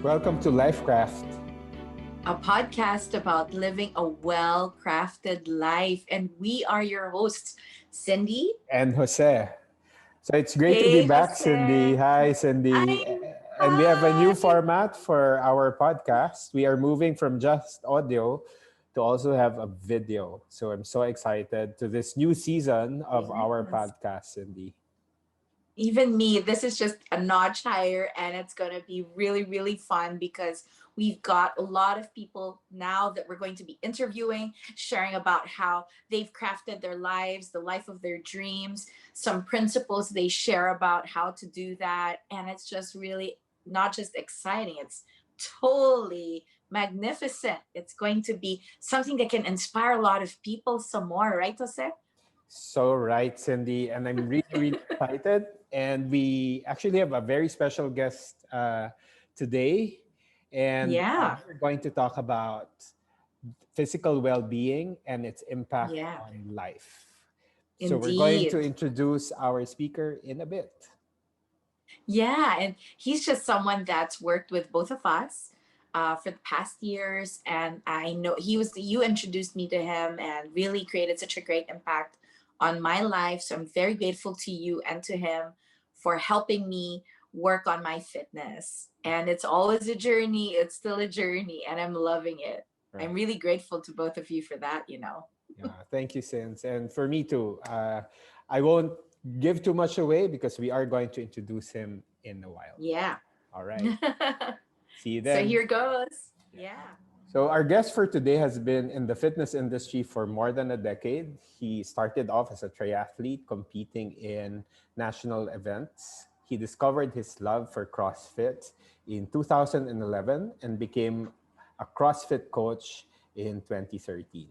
Welcome to LifeCraft. A podcast about living a well crafted life. And we are your hosts, Cindy. And Jose. So it's great to be Hey, back, Cindy. Jose. Hi, Cindy. I'm And we have a new hi. format for our podcast. We are moving from just audio to also have a video. So I'm so excited to this new season of our Yes. podcast, Cindy. Even me, this is just a notch higher, and it's going to be really, really fun because we've got a lot of people now that we're going to be interviewing, sharing about how they've crafted their lives, the life of their dreams, some principles they share about how to do that. And it's just really not just exciting, it's totally magnificent. It's going to be something that can inspire a lot of people some more, right, Jose? So right, Cindy. And I'm really, really excited. And we actually have a very special guest today. And Yeah, we're going to talk about physical well-being and its impact yeah, on life. So we're going to indeed. introduce our speaker in a bit. Yeah, and he's just someone that's worked with both of us for the past years, and I know you introduced me to him and really created such a great impact on my life. So I'm very grateful to you and to him for helping me work on my fitness. And it's always a journey. It's still a journey, and I'm loving it. I'm Right. really grateful to both of you for that. Yeah. Thank you, Sins. And for me too. I won't give too much away because we are going to introduce him in a while. Yeah. All right. See you So then. here goes. Yeah. So our guest for today has been in the fitness industry for more than a decade. He started off as a triathlete competing in national events. He discovered his love for CrossFit in 2011 and became a CrossFit coach in 2013.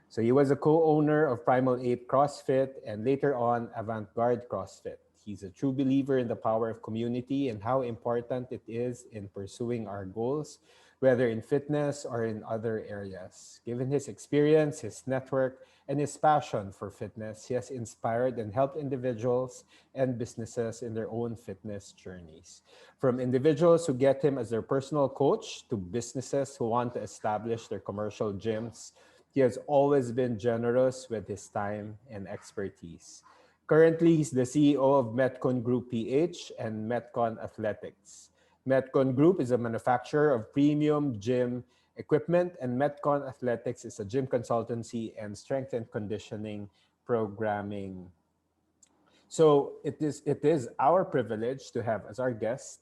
So he was a co-owner of Primal Ape CrossFit and later on Avant-Garde CrossFit. He's a true believer in the power of community and how important it is in pursuing our goals, whether in fitness or in other areas. Given his experience, his network, and his passion for fitness, he has inspired and helped individuals and businesses in their own fitness journeys. From individuals who get him as their personal coach to businesses who want to establish their commercial gyms, he has always been generous with his time and expertise. Currently, he's the CEO of Metcon Group PH and Metcon Athletics. Metcon Group is a manufacturer of premium gym equipment, and Metcon Athletics is a gym consultancy and strength and conditioning programming. So it is our privilege to have as our guest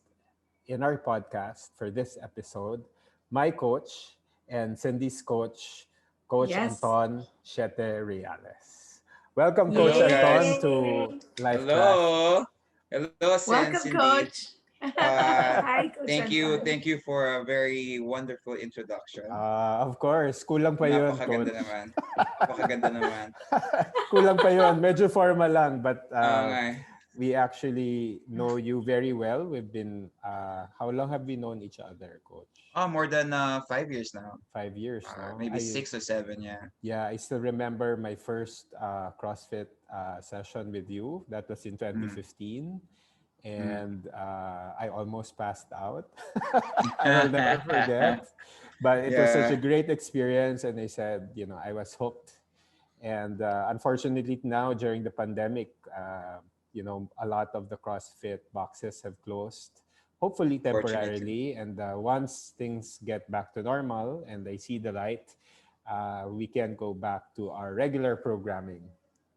in our podcast for this episode my coach and Cindy's coach, Coach Yes. Anton Sietereales. Welcome, Coach Hello, Anton, guys. Yay. to LifeCraft. Hello. Hello, Sen, Welcome, Cindy. Coach. Uh, Hi, Coach thank you. Anton. Thank you for a very wonderful introduction. Of course, kulang pa yun, Napakaganda Coach. naman. Napakaganda naman. Kulang pa yun. Medyo formal lang, but Nga eh. we actually know you very well. We've been, how long have we known each other, Coach? More than 5 years now. 5 years, no? Maybe 6 or 7, yeah. Yeah, I still remember my first CrossFit session with you. That was in Mm. 2015. Mm. And I almost passed out. I will never forget. But it was such a Yeah. great experience. And I said, I was hooked. And unfortunately, now during the pandemic, a lot of the CrossFit boxes have closed, hopefully Fortunately. temporarily. And once things get back to normal and I see the light, we can go back to our regular programming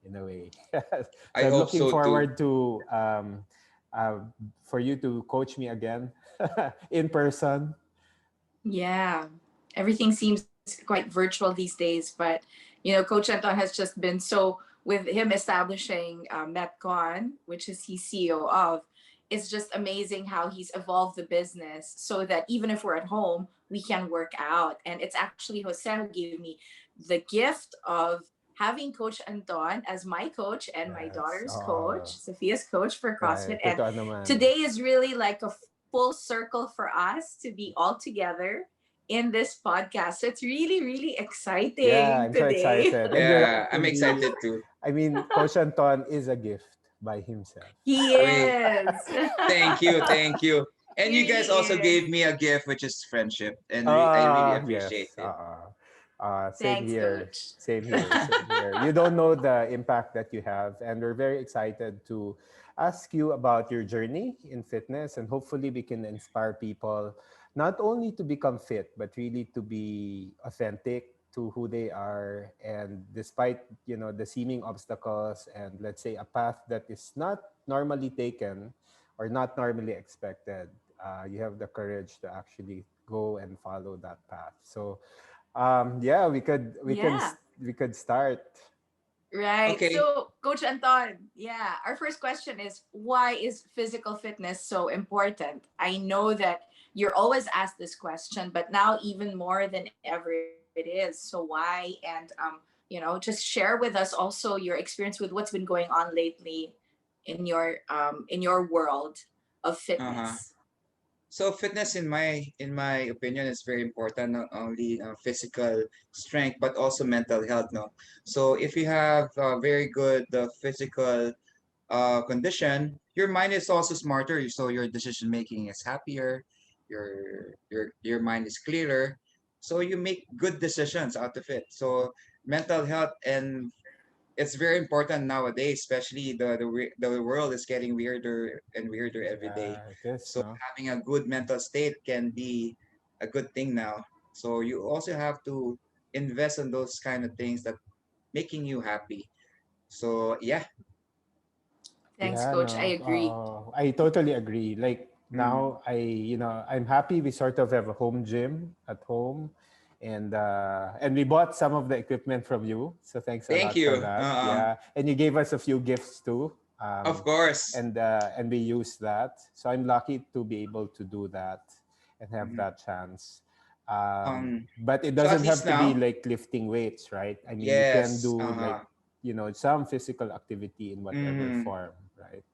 in a way. So I I'm hope looking so too. forward to uh, for you to coach me again in person. Yeah. Everything seems quite virtual these days, but Coach Anton has just been so with him establishing Metcon, which is he's CEO of. It's just amazing how he's evolved the business so that even if we're at home, we can work out. And it's actually Jose who gave me the gift of having Coach Anton as my coach and my Yes. daughter's coach, Oh, Sophia's coach for right. CrossFit. And Totoo naman. today is really like a full circle for us to be all together in this podcast. So it's really, really Yeah, exciting I'm so today. excited. And you're right, Yeah, I'm Cindy. excited too. I mean, Coach Anton is a gift by himself. He We is. thank you, thank you. And He you guys really also is. gave me a gift, which is friendship, and I really Ah, appreciate yes. it. Same Thanks, here. Coach. Same here. Same here. You don't know the impact that you have, and we're very excited to ask you about your journey in fitness, and hopefully we can inspire people not only to become fit, but really to be authentic to who they are, and despite the seeming obstacles and let's say a path that is not normally taken or not normally expected, you have the courage to actually go and follow that path. So yeah, Yeah. we could start. Right. Okay. So, Coach Anton, yeah, our first question is why is physical fitness so important? I know that you're always asked this question, but now even more than ever it is. So, why? And, just share with us also your experience with what's been going on lately in your world of Uh-huh. fitness. So fitness, in my opinion, is very important. Not only physical strength, but also mental health. No, so if you have very good physical condition, your mind is also smarter. So your decision making is happier. Your mind is clearer. So you make good decisions out of it. So mental health, and it's very important nowadays, especially the world is getting weirder and weirder every day. Yeah, it is, So no? having a good mental state can be a good thing now. So you also have to invest in those kind of things that making you happy. So yeah. Thanks, Yeah, Coach. I no. agree. I totally agree. Like Mm. now I'm happy we sort of have a home gym at home, and we bought some of the equipment from you. So thanks a Thank lot for you. that. Yeah. And you gave us a few gifts too. Of course. And we used that. So I'm lucky to be able to do that and have Mhm. that chance. Um. But it So at doesn't least have to be now, like lifting weights, right? I mean, you can yes. do like Uh-huh. some physical activity in whatever Hmm. form, right?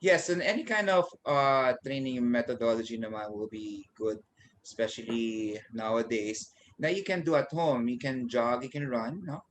Yes, and any kind of training methodology naman will be good, especially nowadays. Now you can do at home. You can jog, you can run, no?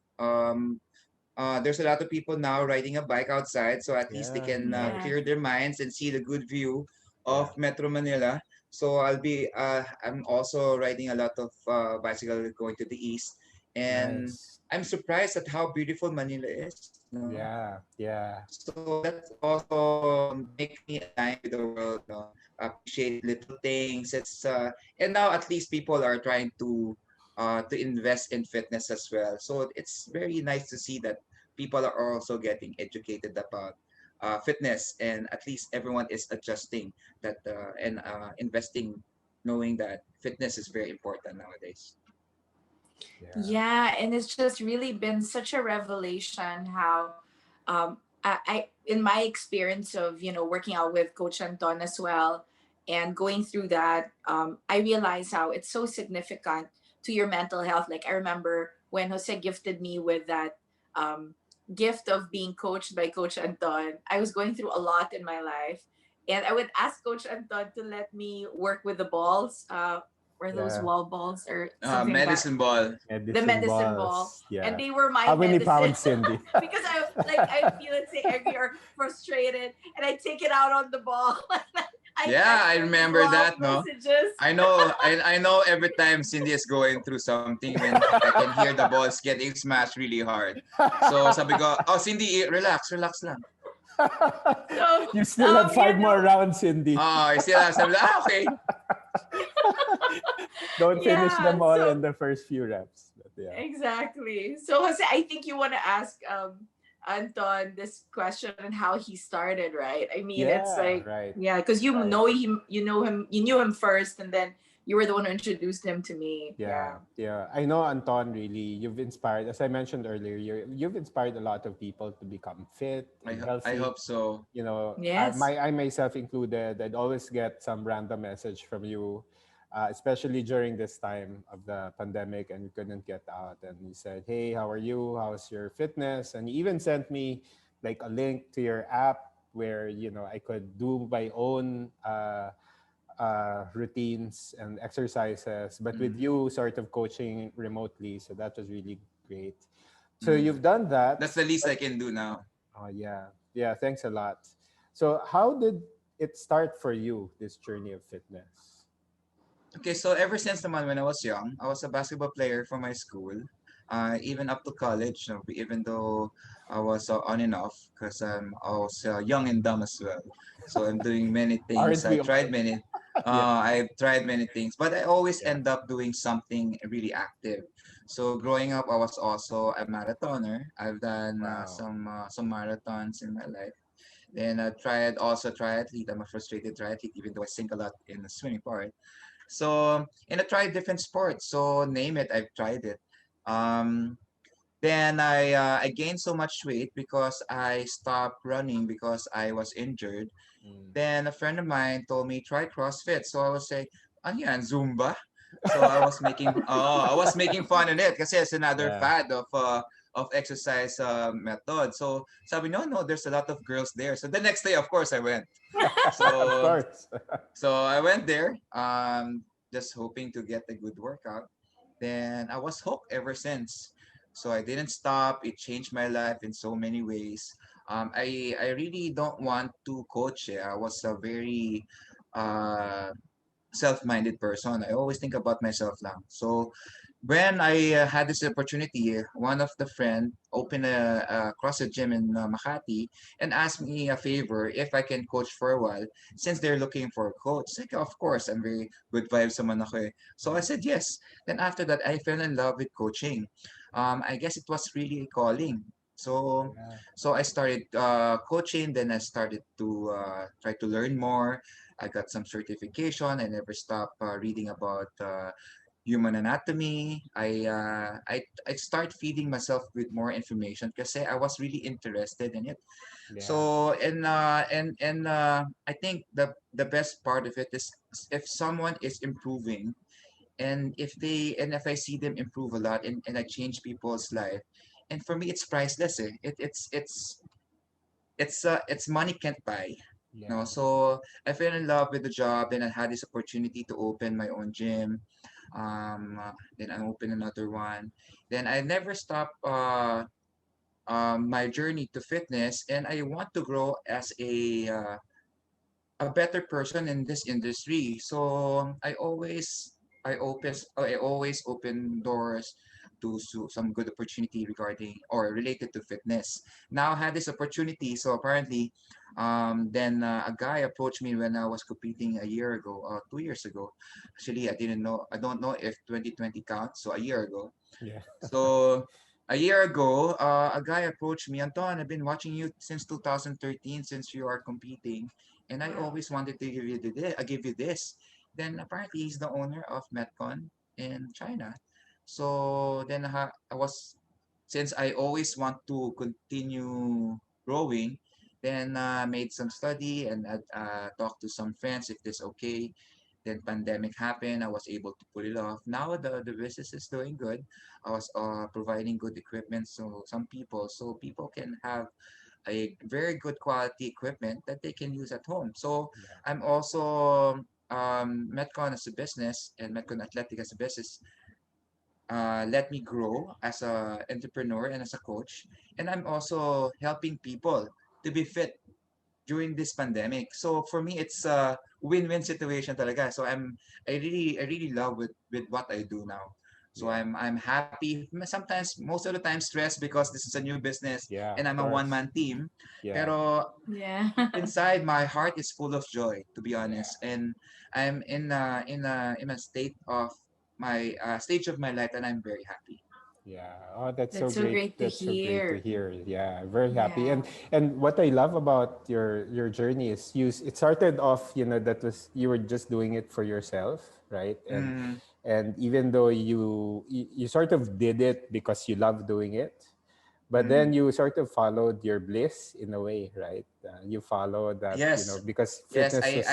There's a lot of people now riding a bike outside, so at least they Yeah, can right. Yeah. clear their minds and see the good view of Yeah, Metro Manila. So I'm also riding a lot of bicycle going to the east, and nice. I'm surprised at how beautiful Manila is. No, Yeah, yeah, so that's also make me align with the world. No, appreciate little things. And now at least people are trying to invest in fitness as well. So it's very nice to see that people are also getting educated about fitness, and at least everyone is adjusting that and investing, knowing that fitness is very important nowadays. yeah. Yeah, and it's just really been such a revelation how in my experience of working out with Coach Anton as well and going through that, I realize how it's so significant to your mental health. Like I remember when Jose gifted me with that um, gift of being coached by Coach Anton, I was going through a lot in my life. And I would ask Coach Anton to let me work with the balls, or those Yeah. wall balls or something like that, Medicine ball. the Medicine medicine ball, balls. and Yeah. they were my How many medicine. pounds, Cindy? Because I feel, let's say, angry or frustrated, and I take it out on the ball. I Yeah, text I her these remember love that. No, messages. I know every time Cindy is going through something when I can hear the balls getting smashed really hard. So sabi ko, oh Cindy, relax, relax lang. So You still have five you more know, rounds, Cindy. I still have sabi, okay. Don't finish yeah. them all So in the first few reps. But yeah. exactly. So Jose, I think you want to ask Anton this question and how he started, right? I mean, it's Yeah, like, right. yeah, because Right. you knew him first, and then you were the one who introduced him to me. Yeah, Yeah. yeah. I know, Anton, really, you've inspired, as I mentioned earlier, you've inspired a lot of people to become fit and I healthy. hope so. Yes. I myself included, I'd always get some random message from you, especially during this time of the pandemic and we couldn't get out. And you said, "Hey, how are you? How's your fitness?" And you even sent me like a link to your app where I could do my own routines and exercises, but with Mm, you sort of coaching remotely. So that was really great. So mm. you've done that, That's the least I but can do now. oh yeah, yeah. Thanks a lot. So how did it start for you, this journey of fitness? Okay, so ever since naman when I was young, I was a basketball player for my school. Even up to college, even though I was on and off because I was young and dumb as well. So I'm doing many things. Aren't we all? Yeah, I've tried many things, but I always yeah. end up doing something really active. So growing up, I was also a marathoner. I've done Wow. some marathons in my life. Then I tried also triathlete. I'm a frustrated triathlete, even though I sink a lot in the swimming part. So, and I tried different sports. So name it, I've tried it. Um, then I gained so much weight because I stopped running because I was injured. Mm. Then a friend of mine told me try CrossFit. So I was say, ano yan, Zumba? So I was making fun of it kasi it's another Yeah, fad of exercise method. So sabi no, there's a lot of girls there. So the next day, of course, I went. of So course. so I went there, just hoping to get a good workout. Then I was hooked ever since. So I didn't stop. It changed my life in so many ways. I really don't want to coach. I was a very uh, self-minded person. I always think about myself lang. So when I had this opportunity, one of the friend opened a CrossFit gym in Makati and asked me a favor if I can coach for a while since they're looking for a coach. Like, of course, I'm very good vibes naman ako eh. So I Mm. said yes. Then after that, I fell in love with coaching. I guess it was really a calling. So, Yeah, so I started coaching. Then I started to try to learn more. I got some certification. I never stopped reading about human anatomy. I start feeding myself with more information because I was really interested in it. yeah, So I think the best part of it is if someone is improving and if I see them improve a lot and I change people's life, and for me it's priceless. Eh. It's money can't buy. No, yeah. so I fell in love with the job. Then I had this opportunity to open my own gym. Then I opened another one. Then I never stopped my journey to fitness, and I want to grow as a better person in this industry. So I always open doors to some good opportunity regarding or related to fitness. Now I had this opportunity. So apparently, then a guy approached me when I was competing a year ago, 2 years ago. Actually, I didn't know. I don't know if 2020 counts. So a year ago. Yeah. So a year ago, a guy approached me, Anton, I've been watching you since 2013, since you are competing, and I Wow. always wanted to give you this. Then apparently he's the owner of Metcon in China. So then I was, since I always want to continue growing, then made some study and talked to some friends if this okay. Then pandemic happened. I was able to pull it off. Now the business is doing good. I was providing good equipment so people can have a very good quality equipment that they can use at home. So Yeah. I'm also Metcon as a business and Metcon Athletic as a business let me grow as a entrepreneur and as a coach. And I'm also helping people to be fit during this pandemic. So for me, it's a win-win situation talaga. So I really love with what I do now. So Yeah. I'm happy. Sometimes, most of the time, stressed because this is a new business Yeah, and of I'm a course. one-man team. Yeah. Pero Yeah. inside, my heart is full of joy, to be Yeah. honest. And I'm in a stage of my life, and I'm very happy. Yeah. Oh, that's so That's so great. great to That's so great to hear. hear. Yeah, very happy. Yeah. And what I love about your journey is it started off, that was you were just doing it for yourself, right? Mm, And even though you sort of did it because you love doing it, but then mm. you sort of followed your bliss in a way, right? You follow that, Yes, because yes. fitness was,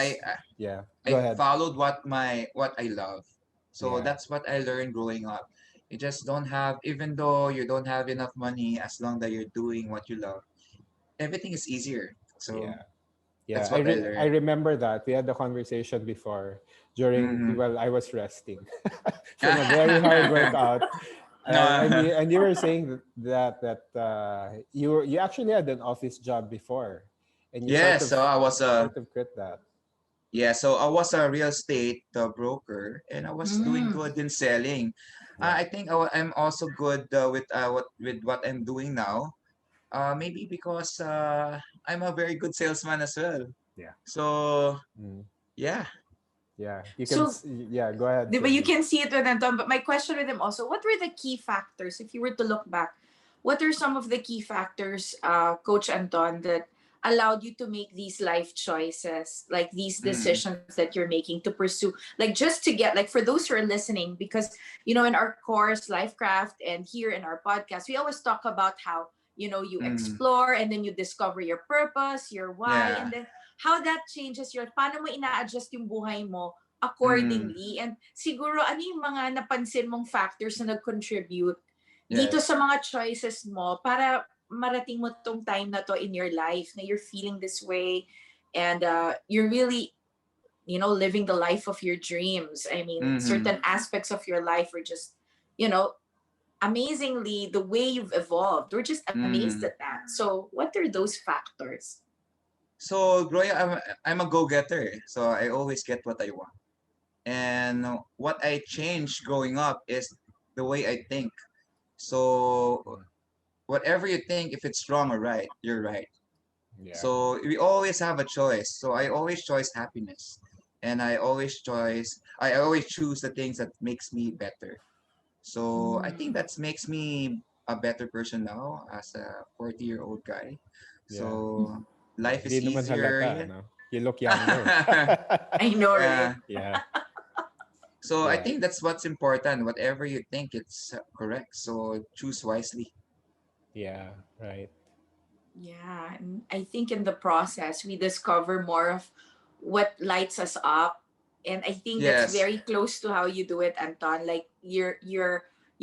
yeah. Go I ahead. followed what I love. So Yeah. that's what I learned growing up. You just don't have, even though you don't have enough money, as long that you're doing what you love, everything is easier. So Yeah. Yeah, that's what I I learned. remember that we had the conversation before during Mm-hmm. well I was resting from a very hard workout, and you were saying that you actually had an office job before, and Yes, so I was you a sort of quit that. yeah, so I was a real estate broker, and I was doing Mm. good in selling. Yeah, I think I'm also good with what I'm doing now. Maybe because I'm a very good salesman as well. yeah, So mm, yeah. yeah. You can, So, yeah. Go ahead, but you Cindy. can see it with Anton. But my question with him also, what were the key factors, if you were to look back, what are some of the key factors, Coach Anton, that allowed you to make these life choices, like these Mm, decisions that you're making to pursue, like just to get, like for those who are listening, because, in our course, LifeCraft, and here in our podcast, we always talk about how, you mm, explore and then you discover your purpose, your why, yeah. and then how that changes your, paano mo ina-adjust yung buhay mo Mm, accordingly. And siguro, ano yung mga napansin mong factors na nag-contribute dito sa yes. mga choices mo para marating mo tong time na to in your life na you're feeling this way, and you're really, living the life of your dreams. I mean, Mm-hmm. certain aspects of your life are just, you know, amazingly the way you've evolved. We're just amazed Mm-hmm. at that. So, what are those factors? So growing up, I'm a go-getter, so I always get what I want. And what I changed growing up is the way I think. So Mm, whatever you think, if it's wrong or right, you're right. yeah. So we always have a choice. So I always choose happiness, and I always choose the things that makes me better. So I think Mm. that makes me a better person now as a 40-year-old guy. Yeah. So life Hindi is naman halata, easier. no? You look younger. I know, right? Yeah. Yeah, So I yeah, think that's what's important. Whatever you think, it's correct. So choose wisely. yeah. Right. Yeah, and I think in the process we discover more of what lights us up, and I think that's Yes. very close to how you do it, Anton. Like you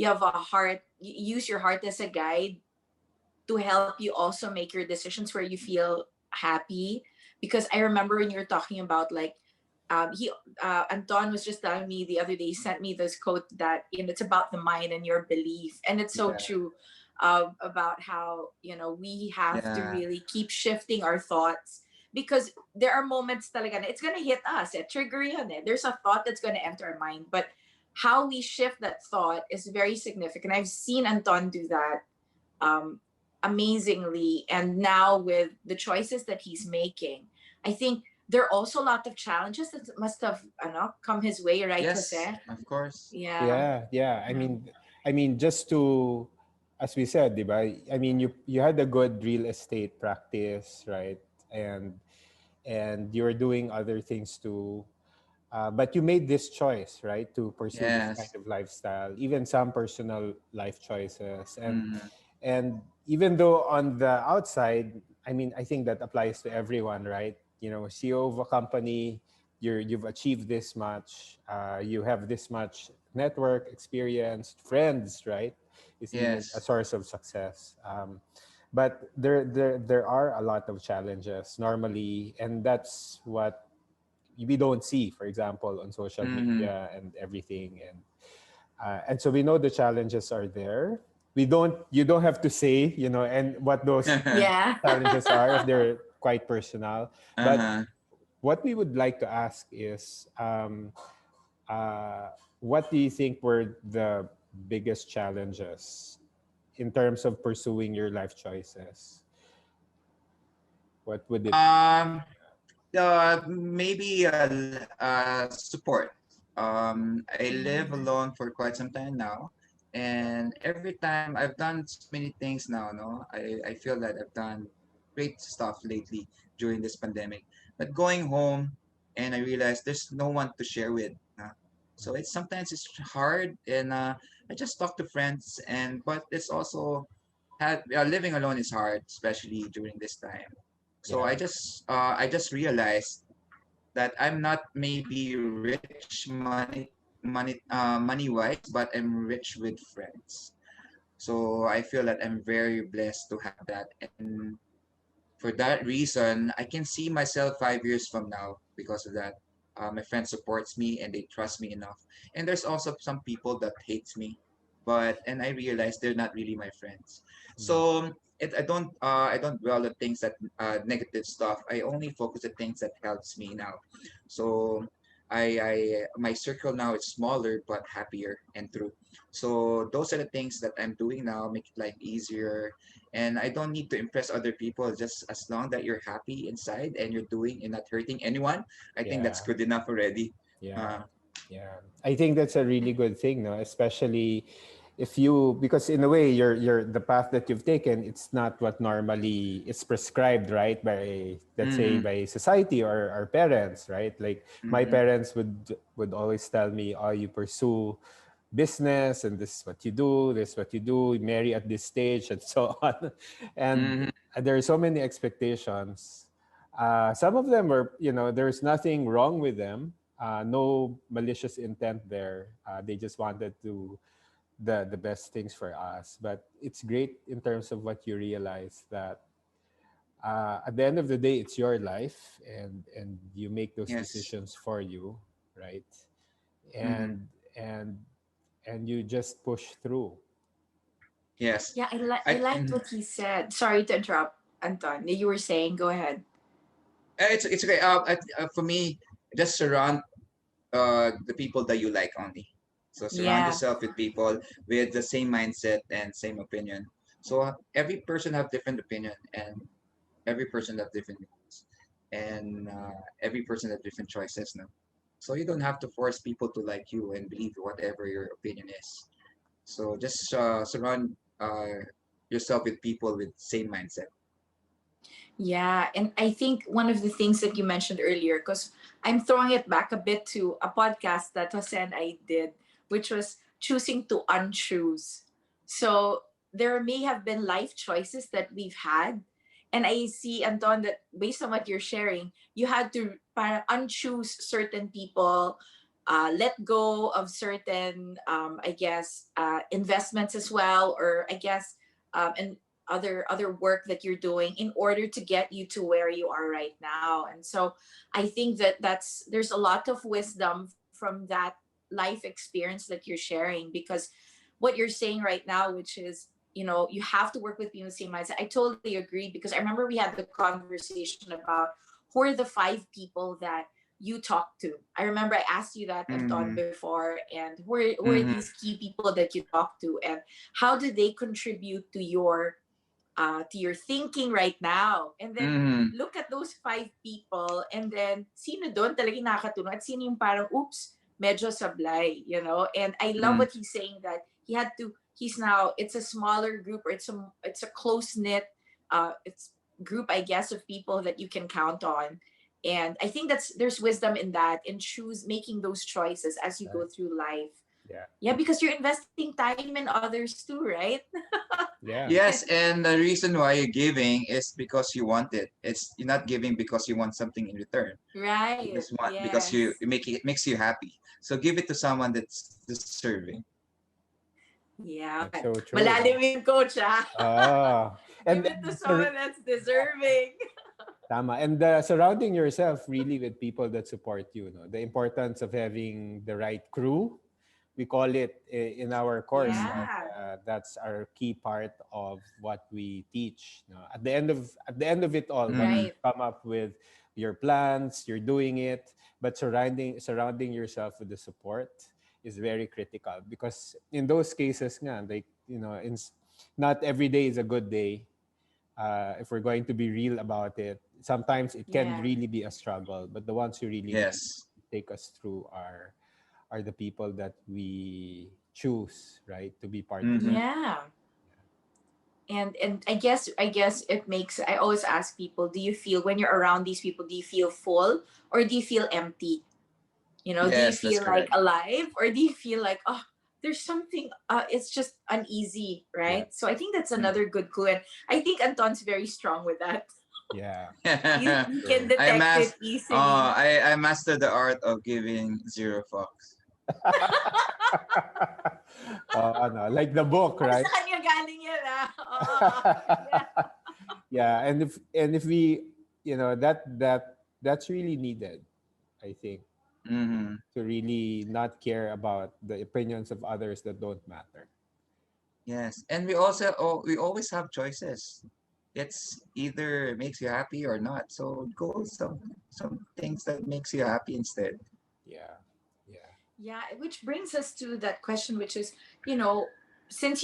have a heart. You use your heart as a guide to help you also make your decisions where you feel happy. Because I remember when you were talking about, like, he Anton was just telling me the other day, he sent me this quote that, it's about the mind and your belief, and it's so Yeah, true, about how, we have to Yeah. really keep shifting our thoughts, because there are moments talaga na it's gonna hit us, trigger yun, there's a thought that's gonna enter our mind, but how we shift that thought is very significant. I've seen Anton do that, um, amazingly. And now with the choices that he's making, I think there are also a lot of challenges that must have, come his way, right, Yes. Jose? Of course. Yeah. yeah, yeah. I Yeah. mean, just to, as we said, diba? I mean, you had a good real estate practice, right? And you were doing other things too. But you made this choice, right, to pursue this kind Yes. of lifestyle, even some personal life choices, and Mm-hmm. even though on the outside, I mean, I think that applies to everyone, right? CEO of a company, you've achieved this much, you have this much network experience, friends, right? Is even a Yes. source of success. But there are a lot of challenges normally, and that's what we don't see, for example, on social Mm-hmm. media and everything. And so we know the challenges are there. We don't You don't have to say, and what those Yeah. challenges are if they're quite personal. But Uh-huh. what we would like to ask is, what do you think were the biggest challenges in terms of pursuing your life choices? What would it be? Um, Maybe support. I live Mm. alone for quite some time now, and every time I've done so many things now. No, I feel that I've done great stuff lately during this pandemic. But going home, and I realized there's no one to share with. So it's sometimes it's hard, and I just talk to friends, and but it's also had living alone is hard, especially during this time. So Yeah. I just realized that I'm not maybe rich money wise, but I'm rich with friends. So I feel that I'm very blessed to have that, and for that reason, I can see myself 5 years from now because of that. My friend supports me and they trust me enough. And there's also some people that hates me, but and I realize they're not really my friends. Mm. So I don't dwell on things that negative stuff. I only focus on things that helps me now. So I my circle now is smaller but happier and true. So those are the things that I'm doing now, make life easier. And I don't need to impress other people. Just as long that you're happy inside and you're doing and not hurting anyone, I think that's Yeah. good enough already. Yeah. Uh, Yeah. I think that's a really good thing, no? Especially if you, because in a way you're the path that you've taken, it's not what normally is prescribed, right? By, let's say, mm-hmm, by society or our parents, right? Like my mm-hmm, parents would always tell me, oh, you pursue business and this is what you do, this is what you do, you marry at this stage and so on. And mm-hmm. there are so many expectations. Some of them are, there's nothing wrong with them. No malicious intent there. They just wanted to the best things for us. But it's great in terms of what you realize that at the end of the day, it's your life, and you make those Yes. decisions for you, right? Mm-hmm. And and you just push through. Yes. Yeah, I I liked mhm. what he said. Sorry to interrupt, Anton. You were saying, go ahead. It's okay. For me, just surround the people that you like only. So surround Yeah. yourself with people with the same mindset and same opinion. So every person have different opinion, and every person have different needs, and every person have different choices. No, so you don't have to force people to like you and believe whatever your opinion is. So just surround yourself with people with same mindset. Yeah, and I think one of the things that you mentioned earlier, because I'm throwing it back a bit to a podcast that Jose and I did, which was choosing to unchoose. So there may have been life choices that we've had. And I see, Anton, that based on what you're sharing, you had to unchoose certain people, let go of certain, I guess, investments as well, or I guess, and other work that you're doing in order to get you to where you are right now. And so I think that there's a lot of wisdom from that life experience that you're sharing, because what you're saying right now, which is, you have to work with people with the same mindset. I totally agree, because I remember we had the conversation about who are the 5 people that you talk to. I remember I asked you that, Anton, Mm-hmm. before, and who are these Mm-hmm. key people that you talk to, and how do they contribute to your thinking right now. And then Mm-hmm. look at those 5 people, and then sino doon talagang nakatulong at sino yung parang oops, medyo sablay, And I love Mm-hmm. what he's saying, that he's now, it's a smaller group, or it's a close knit it's group, I guess, of people that you can count on. And I think there's wisdom in that, in choose making those choices as you Right. go through life. Yeah. Yeah, because you're investing time in others too, right? Yeah. Yes, and the reason why you're giving is because you want it. It's you're not giving because you want something in return. You Right. just want because you Yes. it makes you happy. So give it to someone that's deserving. Yeah. That's so true. Malalim yung coach, ah. Ah, Give and, it to and someone that's deserving. tama. And surrounding yourself really with people that support you. No? The importance of having the right crew. We call it in our course. Yeah. That's our key part of what we teach. No? At the end of it all, once Mm-hmm. you Right. come up with your plans, you're doing it, but surrounding yourself with the support is very critical, because in those cases, nga, like not every day is a good day. If we're going to be real about it, sometimes it can Yeah. really be a struggle. But the ones who really Yes. take us through are the people that we choose, right, to be part of Mm-hmm. our. Yeah. And I guess it makes, I always ask people, do you feel, when you're around these people, do you feel full or do you feel empty? Do you Yes, that's feel like correct. alive, or do you feel like, oh, there's something, it's just uneasy, Yeah, right? So I think that's Mm. another good clue, and I think Anton's very strong with that. yeah, He can true. I detect it mas easily. I mastered the art of giving zero fucks. Like the book, Ay, right? sa kanya galing yan, ah. Oo. Yeah. Yeah, and if we, that's really needed, I think, Mm-hmm. to really not care about the opinions of others that don't matter. Yes, and we always have choices. It's either makes you happy or not. So go some things that makes you happy instead. Yeah. Yeah. Yeah, which brings us to that question, which is, you know, since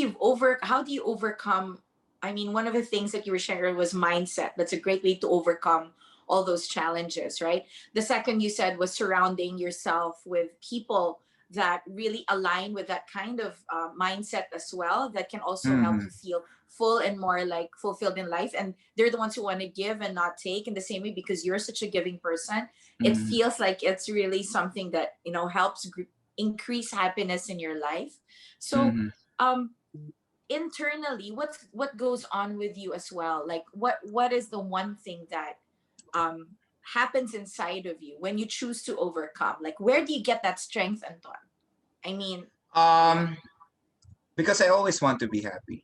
how do you overcome? I mean, one of the things that you were sharing was mindset. That's a great way to overcome all those challenges, right? The second you said was surrounding yourself with people that really align with that kind of mindset as well, that can also help Mm-hmm. you feel full and more like fulfilled in life. And they're the ones who want to give and not take in the same way, because you're such a giving person. It Mm-hmm. feels like it's really something that, you know, helps increase happiness in your life. So Mm-hmm. um internally, what goes on with you as well? Like what is the one thing that um happens inside of you when you choose to overcome? Like, where do you get that strength, Anton? I mean, yeah. Um, because I always want to be happy,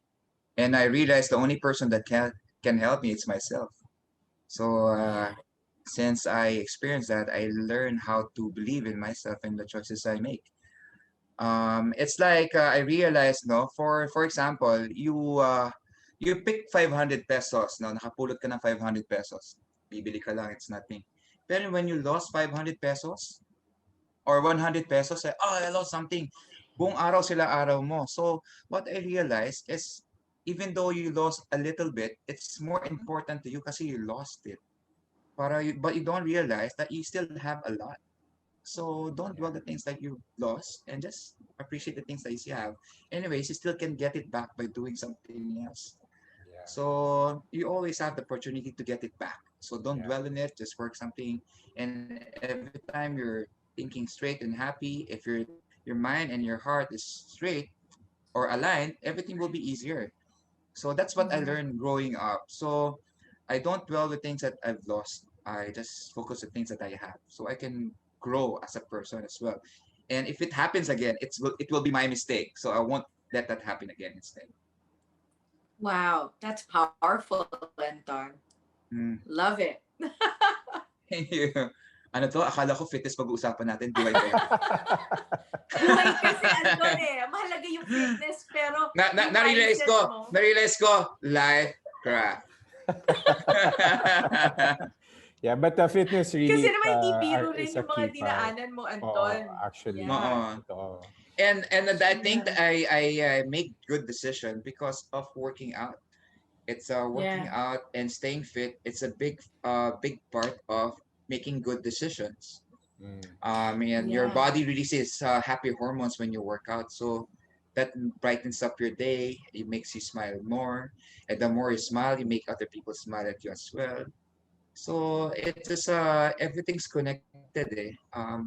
and I realize the only person that can help me is myself. So since I experienced that, I learned how to believe in myself and the choices I make. It's like I realized, no, for example, you pick 500 pesos, no, nakapulot ka ng 500 pesos. Bibili ka lang, it's nothing. Pero when you lost 500 pesos or 100 pesos, oh, I lost something. Buong araw sila araw mo. So what I realized is even though you lost a little bit, it's more important to you kasi you lost it. But you don't realize that you still have a lot. So don't dwell Yeah. the things that you lost and just appreciate the things that you have. Anyways, you still can get it back by doing something else. Yeah. So you always have the opportunity to get it back. So don't Yeah. dwell in it, just work something. And every time you're thinking straight and happy, if your mind and your heart is straight or aligned, everything will be easier. So that's what I Yeah. learned growing up. So I don't dwell with things that I've lost. I just focus on things that I have, so I can grow as a person as well. And if it happens again, it will be my mistake. So I won't let that happen again instead. Wow, that's powerful, Anton. Mm. Love it. Thank you. Ano to? Akala ko fitness pag-uusapan natin. Buhay ba yan? Buhay kasi, Anton, eh. Mahalaga yung fitness, pero yung Na-realize mindset ko. mo, Na-realize ko. Life craft. Yeah, but the fitness kasi really naman hindi biro is rin a yung mga key part. dinaanan mo, Oo, Anton. actually. Yeah. Oo. Totoo. And I think Yeah. that I make good decision because of working out. It's working Yeah. out and staying fit. It's a big part of making good decisions. Mm. And your Yeah. body releases happy hormones when you work out, so that brightens up your day. It makes you smile more, and the more you smile, you make other people smile at you as well. So it's just everything's connected.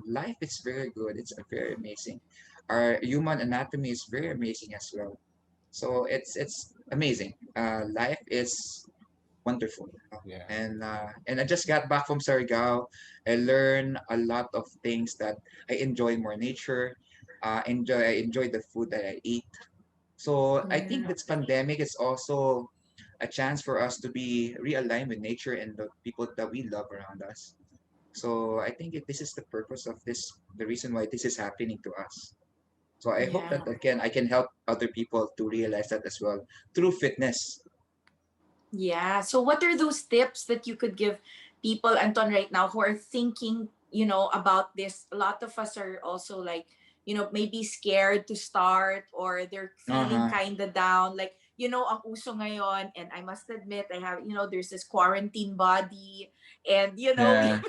Life is very good. It's very amazing. Our human anatomy is very amazing as well. So it's amazing. Life is wonderful. Yeah. And I just got back from Surigao. I learned a lot of things that I enjoy more nature. I enjoy the food that I eat. So I think Yeah. this pandemic is also a chance for us to be realigned with nature and the people that we love around us. So I think this is the purpose of this, the reason why this is happening to us. So I hope Yeah. that again I can help other people to realize that as well through fitness. Yeah. So what are those tips that you could give people, Anton, right now who are thinking, you know, about this? A lot of us are also like, you know, maybe scared to start, or they're feeling Uh-huh. kind of down. Like, you know, ang uso ngayon, and I must admit, I have, you know, there's this quarantine body, and, you know, we Yeah.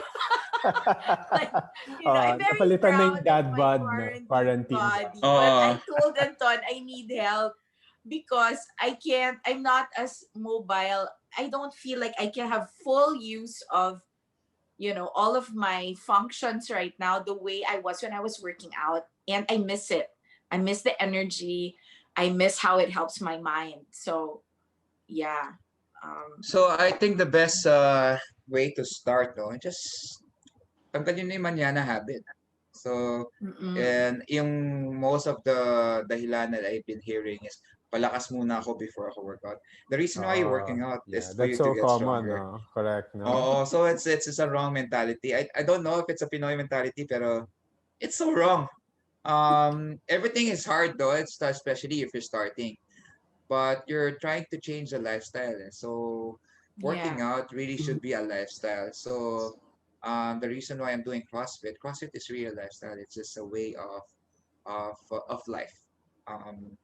like, you know, I'm very Napalitan na yung proud of dad my bod, no? quarantine Quarantine bod. body. But Oh, I told Anton I need help because I'm not as mobile. I don't feel like I can have full use of, you know, all of my functions right now the way I was when I was working out. And I miss it. I miss the energy. I miss how it helps my mind. So, yeah. so I think the best way to start, no, just tanggalin na yung manana habit. So, Mm-mm. and yung most of the dahilan that I've been hearing is palakas muna ako before ako workout. The reason why you're working out Yeah, is for that's you to so get common, stronger. no? Correct, no? Oh, so it's just a wrong mentality. I don't know if it's a Pinoy mentality, pero it's so wrong. Everything is hard though. It's especially if you're starting. but you're trying to change the lifestyle. So working Yeah. out really should be a lifestyle. So the reason why I'm doing CrossFit is really a lifestyle. It's just a way of life. Um,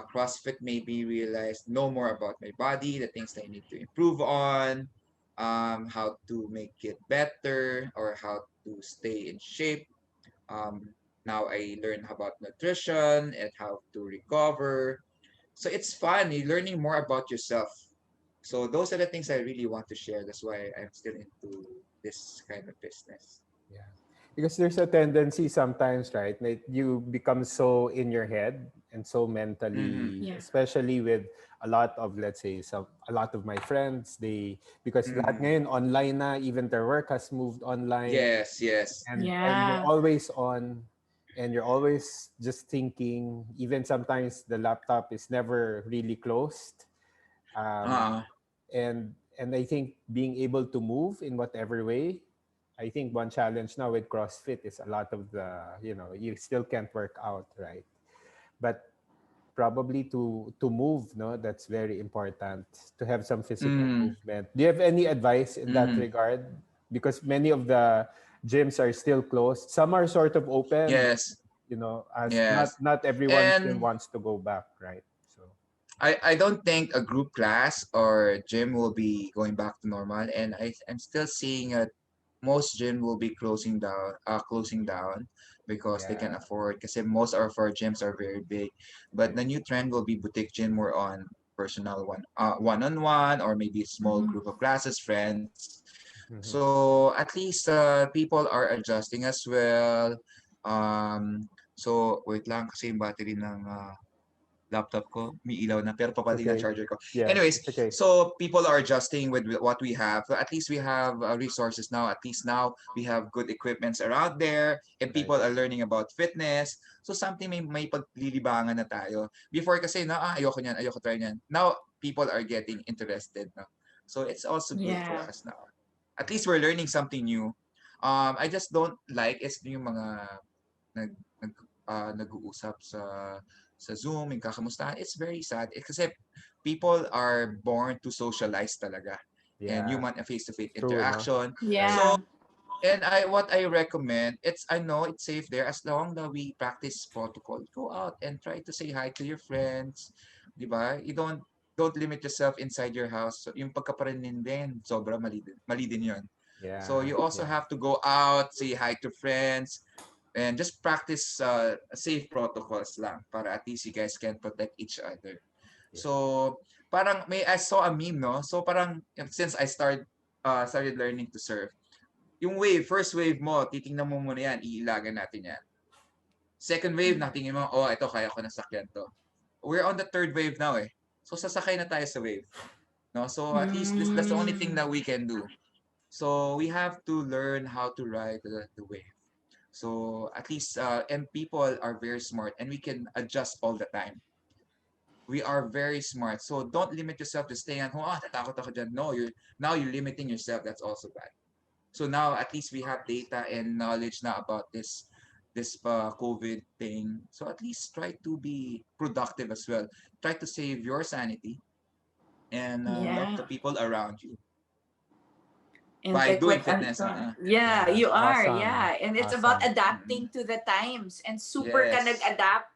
CrossFit made me realize know more about my body, the things that I need to improve on, how to make it better, or how to stay in shape. Um, Now I learn about nutrition and how to recover. So it's fun. You're learning more about yourself. So those are the things I really want to share. That's why I'm still into this kind of business. Yeah. Because there's a tendency sometimes, right, that you become so in your head and so Mm-hmm. mentally, Yeah. especially with a lot of, let's say, a lot of my friends, they, because lahat Mm-hmm. ngayon online na, even their work has moved online, Yes, yes. and you're Yeah. always on, and you're always just thinking, even sometimes the laptop is never really closed. Um, Uh, and I think being able to move in whatever way, I think one challenge now with CrossFit is a lot of the, you still can't work out, right? But probably to move, no, that's very important, to have some physical mm, movement. Do you have any advice in that mm, regard? Because many of the gyms are still closed. Some are sort of open, but yes, as yes. not everyone still And wants to go back, right? So I don't think a group class or gym will be going back to normal. And I'm still seeing most gym will be closing down because they can yeah. afford. Because most of our gyms are very big, but the new trend will be boutique gym more on personal one-on-one, or maybe small Mhm. group of classes, friends. Mhm. So at least people are adjusting as well. So wait lang kasi yung battery ng laptop ko, may ilaw na, pero It's papatay na okay. charger ko. Yeah, Anyways, it's okay. so people are adjusting with what we have. So at least we have resources now. At least now we have good equipments around there, and Right. people are learning about fitness. So something may paglilibangan na tayo. Before kasi na, ayoko niyan, ayoko try niyan. Now people are getting interested. No? So it's also good for Yeah. us now. At least we're learning something new. I just don't like is yung mga nag nag nag-uusap sa Zoom, yung kakamustahan. It's very sad. Kasi people are born to socialize talaga and Yeah. human and face-to-face True, no? interaction. Right. So, Yeah. and what I recommend, I know it's safe there as long that we practice protocol. Go out and try to say hi to your friends, 'di ba? You don't limit yourself inside your house. So, yung pagkaparanin din, sobra mali din 'yon. So Yeah. you also Yeah. have to go out, say hi to friends, and just practice safe protocols lang para at least you guys can protect each other. Yeah. So parang I saw a meme, no? So parang since I started learning to surf, yung first wave mo, titingnan mo muna yan, iilagan natin yan. Second wave, natingin mo, oh, ito kaya ko nasakyan to. We're on the third wave now eh. So sasakay na tayo sa wave. No? So at least that's the only thing Mm. that we can do. So we have to learn how to ride the wave. So at least and people are very smart and we can adjust all the time. We are very smart. So don't limit yourself to staying at home. Ah, tatakot ako dyan. No, you're limiting yourself. That's also bad. So now at least we have data and knowledge now about this COVID thing. So at least try to be productive as well. Try to save your sanity and love the Yeah. people around you And by like doing what fitness. Anton, yeah, Yeah. you are, Awesome. yeah. And it's about Awesome. Mm-mm. adapting to the times and super ka Yes. nag-adapt,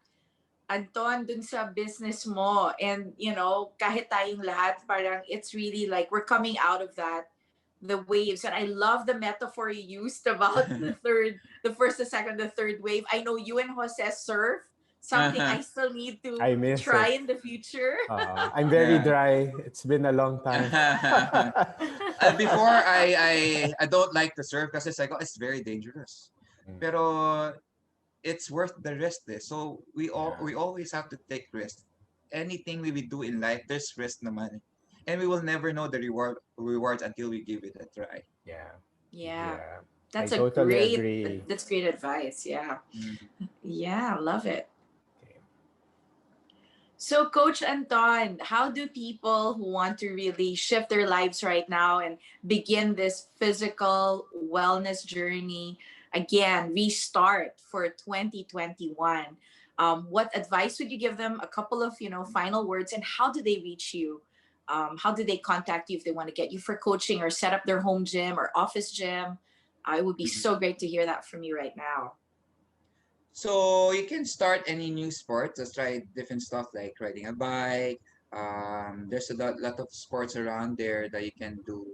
Anton, dun sa business mo. And, kahit tayong lahat, parang it's really like we're coming out of that, the waves. And I love the metaphor you used about the first, the second, the third wave. I know you and Jose surf, something Uh-huh. I still need to I miss try it. in the future. I'm very Yeah. dry. It's been a long time. Before I don't like to surf kasi it's like oh, it's very dangerous. Mm, Pero it's worth the risk eh. So yeah. we always have to take risks. Anything we do in life, there's risk naman. And we will never know the rewards until we give it a try. Yeah. Yeah. Yeah. I That's a totally great agree. that's great advice. Yeah. Mm. Yeah, love it. Okay. So, Coach Anton, how do people who want to really shift their lives right now and begin this physical wellness journey? again restart for 2021. What advice would you give them? A couple of final words, and how do they reach you? How do they contact you if they want to get you for coaching or set up their home gym or office gym? It would be so great to hear that from you right now. So you can start any new sport. Just try different stuff like riding a bike. There's a lot of sports around there that you can do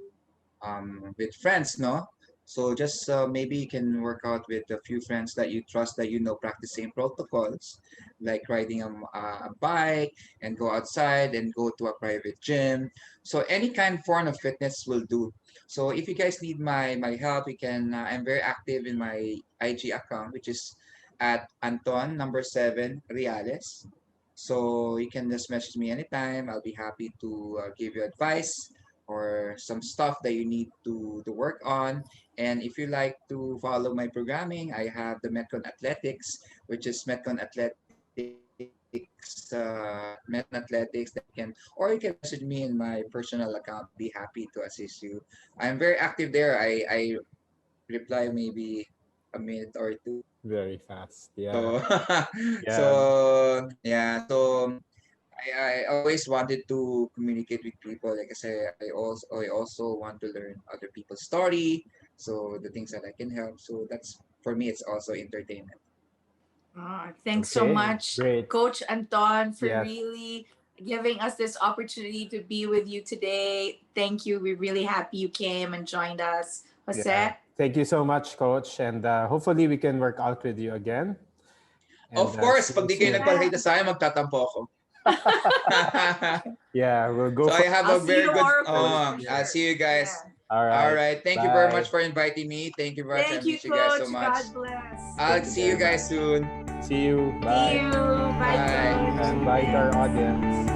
with friends, no? So just maybe you can work out with a few friends that you trust, that you know practice same protocols, like riding a bike and go outside and go to a private gym. So any kind of form of fitness will do. So if you guys need my help, you can. I'm very active in my IG account, which is at Anton number 7 Reales. So you can just message me anytime. I'll be happy to give you advice or some stuff that you need to work on. And if you like to follow my programming, I have the Metcon Athletics, which is Metcon Athletics that you can, or you can message me in my personal account. I'll be happy to assist you. I'm very active there. I reply maybe a minute or two. Very fast. Yeah. So, Yeah. so I always wanted to communicate with people. Like I say, I also want to learn other people's story. So the things that I can help. So that's for me. It's also entertainment. Thanks so Okay. much, Great. Coach Anton, for Yes. really giving us this opportunity to be with you today. Thank you. We're really happy you came and joined us. Jose? Yeah. Thank you so much, Coach. And hopefully we can work out with you again. And Of course, see pag you di kayo soon. nagpalhita sa akin, magtatampo ako. Yeah, we'll go So for I have I'll a see you very good. tomorrow, Coach, for I'll sure. see you guys. Yeah. All All right. right. Thank you very Bye. much for inviting me. Thank you very much. I Thank you, miss you guys so Coach. much. God bless. I'll Thank you see you very guys much. soon. See you. See Bye. you. Bye, Bye. Coach. And bye to our audience.